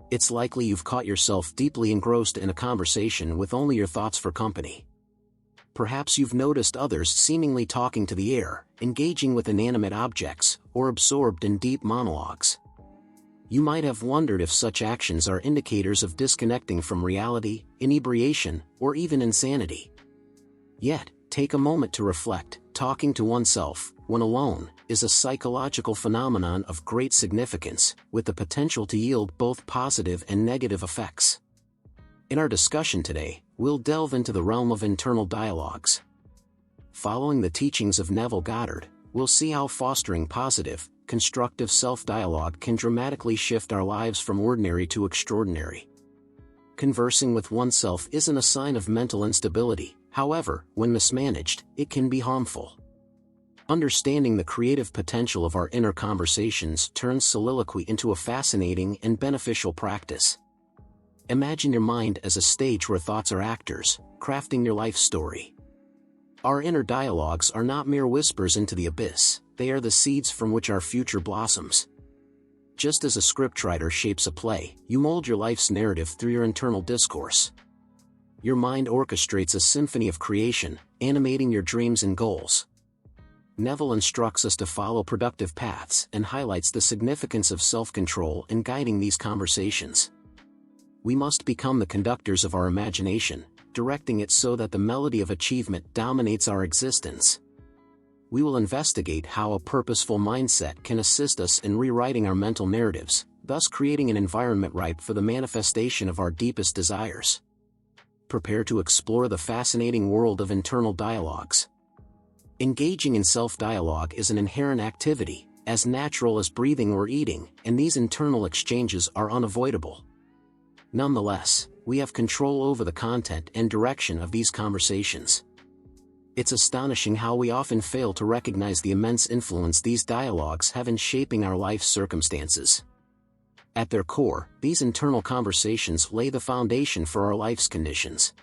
it's likely you've caught yourself deeply engrossed in a conversation with only your thoughts for company. Perhaps you've noticed others seemingly talking to the air, engaging with inanimate objects, or absorbed in deep monologues. You might have wondered if such actions are indicators of disconnecting from reality, inebriation, or even insanity. Yet, take a moment to reflect. Talking to oneself, when alone, is a psychological phenomenon of great significance, with the potential to yield both positive and negative effects. In our discussion today, we'll delve into the realm of internal dialogues. Following the teachings of Neville Goddard, we'll see how fostering positive, constructive self-dialogue can dramatically shift our lives from ordinary to extraordinary. Conversing with oneself isn't a sign of mental instability. However, when mismanaged, it can be harmful. Understanding the creative potential of our inner conversations turns soliloquy into a fascinating and beneficial practice. Imagine your mind as a stage where thoughts are actors, crafting your life story. Our inner dialogues are not mere whispers into the abyss, they are the seeds from which our future blossoms. Just as a scriptwriter shapes a play, you mold your life's narrative through your internal discourse. Your mind orchestrates a symphony of creation, animating your dreams and goals. Neville instructs us to follow productive paths and highlights the significance of self-control in guiding these conversations. We must become the conductors of our imagination, directing it so that the melody of achievement dominates our existence. We will investigate how a purposeful mindset can assist us in rewriting our mental narratives, thus creating an environment ripe for the manifestation of our deepest desires. Prepare to explore the fascinating world of internal dialogues. Engaging in self-dialogue is an inherent activity, as natural as breathing or eating, and these internal exchanges are unavoidable. Nonetheless, we have control over the content and direction of these conversations. It's astonishing how we often fail to recognize the immense influence these dialogues have in shaping our life circumstances. At their core, these internal conversations lay the foundation for our life's conditions.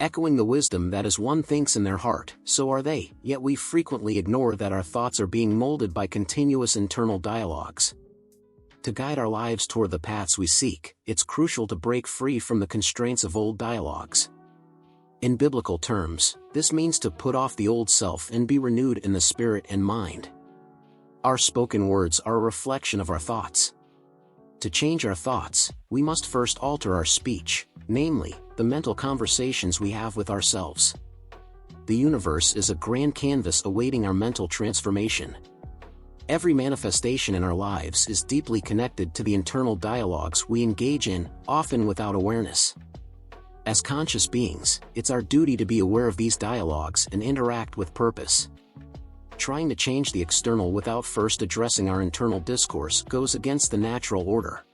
Echoing the wisdom that as one thinks in their heart, so are they, yet we frequently ignore that our thoughts are being molded by continuous internal dialogues. To guide our lives toward the paths we seek, it's crucial to break free from the constraints of old dialogues. In biblical terms, this means to put off the old self and be renewed in the spirit and mind. Our spoken words are a reflection of our thoughts. To change our thoughts, we must first alter our speech, namely, the mental conversations we have with ourselves. The universe is a grand canvas awaiting our mental transformation. Every manifestation in our lives is deeply connected to the internal dialogues we engage in, often without awareness. As conscious beings, it's our duty to be aware of these dialogues and interact with purpose. Trying to change the external without first addressing our internal discourse goes against the natural order.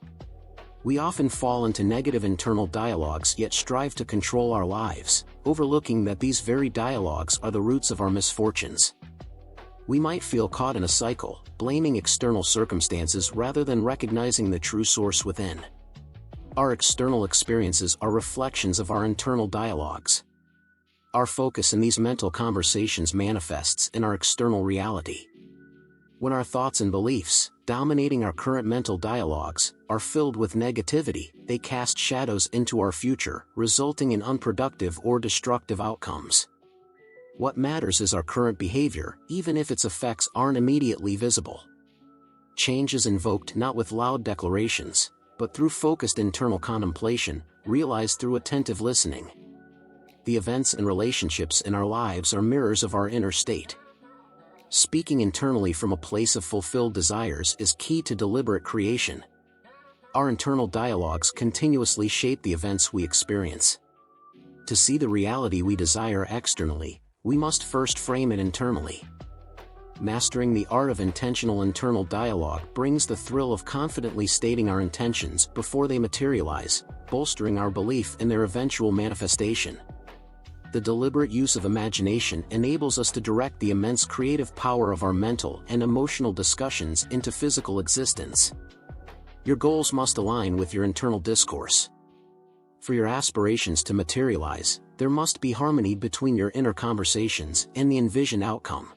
We often fall into negative internal dialogues yet strive to control our lives, overlooking that these very dialogues are the roots of our misfortunes. We might feel caught in a cycle, blaming external circumstances rather than recognizing the true source within. Our external experiences are reflections of our internal dialogues. Our focus in these mental conversations manifests in our external reality. When our thoughts and beliefs, dominating our current mental dialogues, are filled with negativity, they cast shadows into our future, resulting in unproductive or destructive outcomes. What matters is our current behavior, even if its effects aren't immediately visible. Change is invoked not with loud declarations, but through focused internal contemplation, realized through attentive listening. The events and relationships in our lives are mirrors of our inner state. Speaking internally from a place of fulfilled desires is key to deliberate creation. Our internal dialogues continuously shape the events we experience. To see the reality we desire externally, we must first frame it internally. Mastering the art of intentional internal dialogue brings the thrill of confidently stating our intentions before they materialize, bolstering our belief in their eventual manifestation. The deliberate use of imagination enables us to direct the immense creative power of our mental and emotional discussions into physical existence. Your goals must align with your internal discourse. For your aspirations to materialize, there must be harmony between your inner conversations and the envisioned outcome.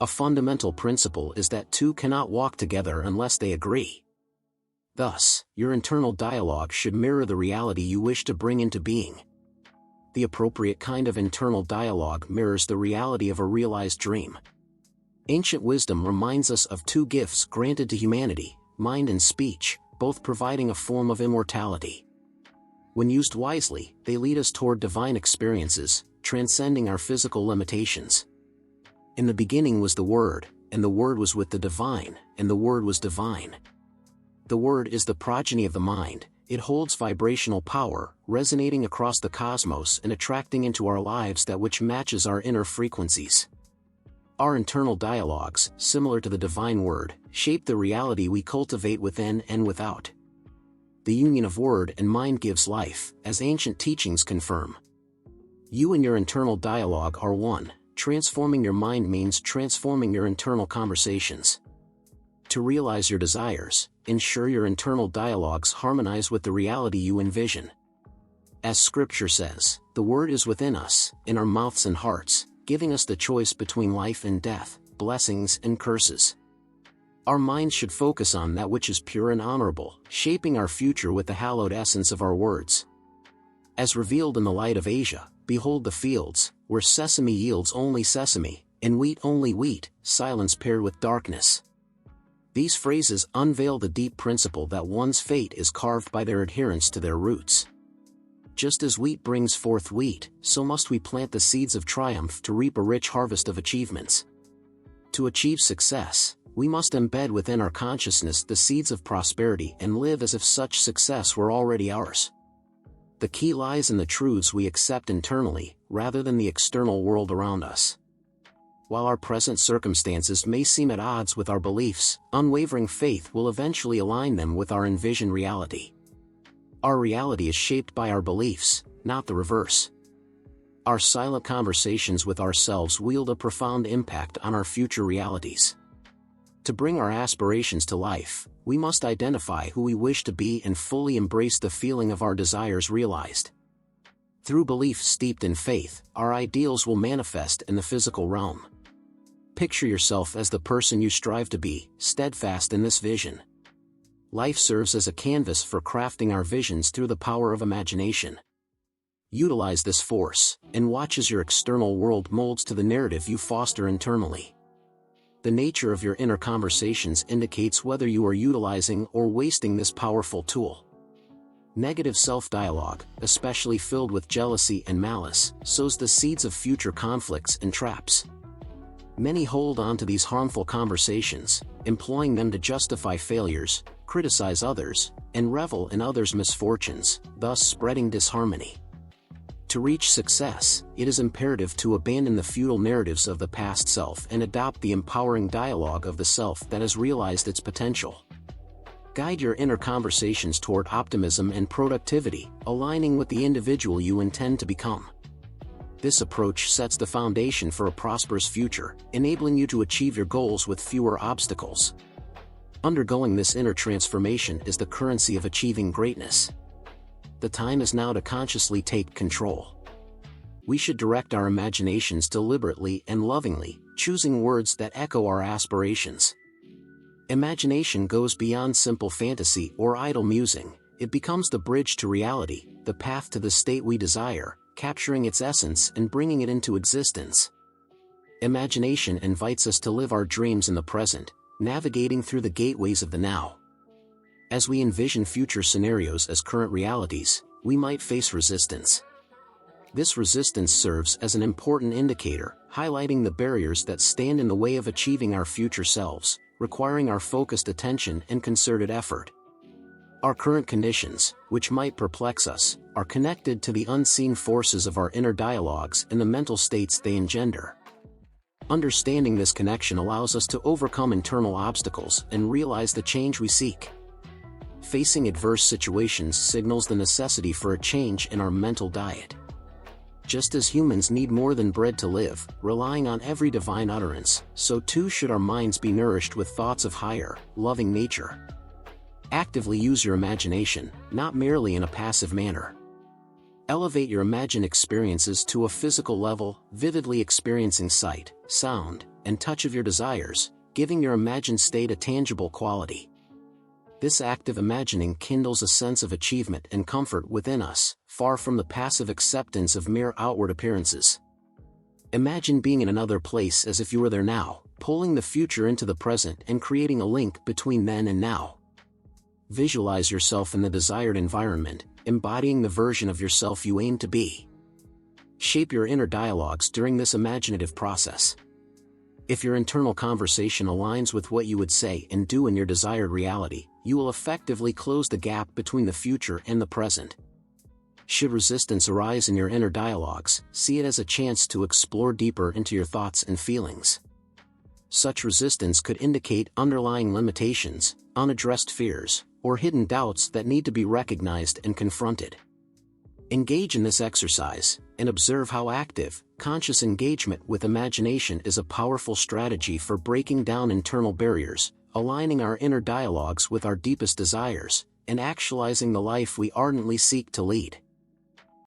A fundamental principle is that two cannot walk together unless they agree. Thus, your internal dialogue should mirror the reality you wish to bring into being. The appropriate kind of internal dialogue mirrors the reality of a realized dream. Ancient wisdom reminds us of two gifts granted to humanity, mind and speech, both providing a form of immortality. When used wisely, they lead us toward divine experiences, transcending our physical limitations. In the beginning was the Word, and the Word was with the divine, and the Word was divine. The Word is the progeny of the mind. It holds vibrational power, resonating across the cosmos and attracting into our lives that which matches our inner frequencies. Our internal dialogues, similar to the divine Word, shape the reality we cultivate within and without. The union of word and mind gives life, as ancient teachings confirm. You and your internal dialogue are one. Transforming your mind means transforming your internal conversations. To realize your desires, ensure your internal dialogues harmonize with the reality you envision. As Scripture says, the Word is within us, in our mouths and hearts, giving us the choice between life and death, blessings and curses. Our minds should focus on that which is pure and honorable, shaping our future with the hallowed essence of our words. As revealed in the light of Asia, behold the fields, where sesame yields only sesame, and wheat only wheat, silence paired with darkness. These phrases unveil the deep principle that one's fate is carved by their adherence to their roots. Just as wheat brings forth wheat, so must we plant the seeds of triumph to reap a rich harvest of achievements. To achieve success, we must embed within our consciousness the seeds of prosperity and live as if such success were already ours. The key lies in the truths we accept internally, rather than the external world around us. While our present circumstances may seem at odds with our beliefs, unwavering faith will eventually align them with our envisioned reality. Our reality is shaped by our beliefs, not the reverse. Our silent conversations with ourselves wield a profound impact on our future realities. To bring our aspirations to life, we must identify who we wish to be and fully embrace the feeling of our desires realized. Through belief steeped in faith, our ideals will manifest in the physical realm. Picture yourself as the person you strive to be, steadfast in this vision. Life serves as a canvas for crafting our visions through the power of imagination. Utilize this force, and watch as your external world molds to the narrative you foster internally. The nature of your inner conversations indicates whether you are utilizing or wasting this powerful tool. Negative self-dialogue, especially filled with jealousy and malice, sows the seeds of future conflicts and traps. Many hold on to these harmful conversations, employing them to justify failures, criticize others, and revel in others' misfortunes, thus spreading disharmony. To reach success, it is imperative to abandon the futile narratives of the past self and adopt the empowering dialogue of the self that has realized its potential. Guide your inner conversations toward optimism and productivity, aligning with the individual you intend to become. This approach sets the foundation for a prosperous future, enabling you to achieve your goals with fewer obstacles. Undergoing this inner transformation is the currency of achieving greatness. The time is now to consciously take control. We should direct our imaginations deliberately and lovingly, choosing words that echo our aspirations. Imagination goes beyond simple fantasy or idle musing. It becomes the bridge to reality, the path to the state we desire, capturing its essence and bringing it into existence. Imagination invites us to live our dreams in the present, navigating through the gateways of the now. As we envision future scenarios as current realities, we might face resistance. This resistance serves as an important indicator, highlighting the barriers that stand in the way of achieving our future selves, requiring our focused attention and concerted effort. Our current conditions, which might perplex us, are connected to the unseen forces of our inner dialogues and the mental states they engender. Understanding this connection allows us to overcome internal obstacles and realize the change we seek. Facing adverse situations signals the necessity for a change in our mental diet. Just as humans need more than bread to live, relying on every divine utterance, so too should our minds be nourished with thoughts of higher, loving nature. Actively use your imagination, not merely in a passive manner. Elevate your imagined experiences to a physical level, vividly experiencing sight, sound, and touch of your desires, giving your imagined state a tangible quality. This active imagining kindles a sense of achievement and comfort within us, far from the passive acceptance of mere outward appearances. Imagine being in another place as if you were there now, pulling the future into the present and creating a link between then and now. Visualize yourself in the desired environment, embodying the version of yourself you aim to be. Shape your inner dialogues during this imaginative process. If your internal conversation aligns with what you would say and do in your desired reality, you will effectively close the gap between the future and the present. Should resistance arise in your inner dialogues, see it as a chance to explore deeper into your thoughts and feelings. Such resistance could indicate underlying limitations, unaddressed fears, or hidden doubts that need to be recognized and confronted. Engage in this exercise, and observe how active, conscious engagement with imagination is a powerful strategy for breaking down internal barriers, aligning our inner dialogues with our deepest desires, and actualizing the life we ardently seek to lead.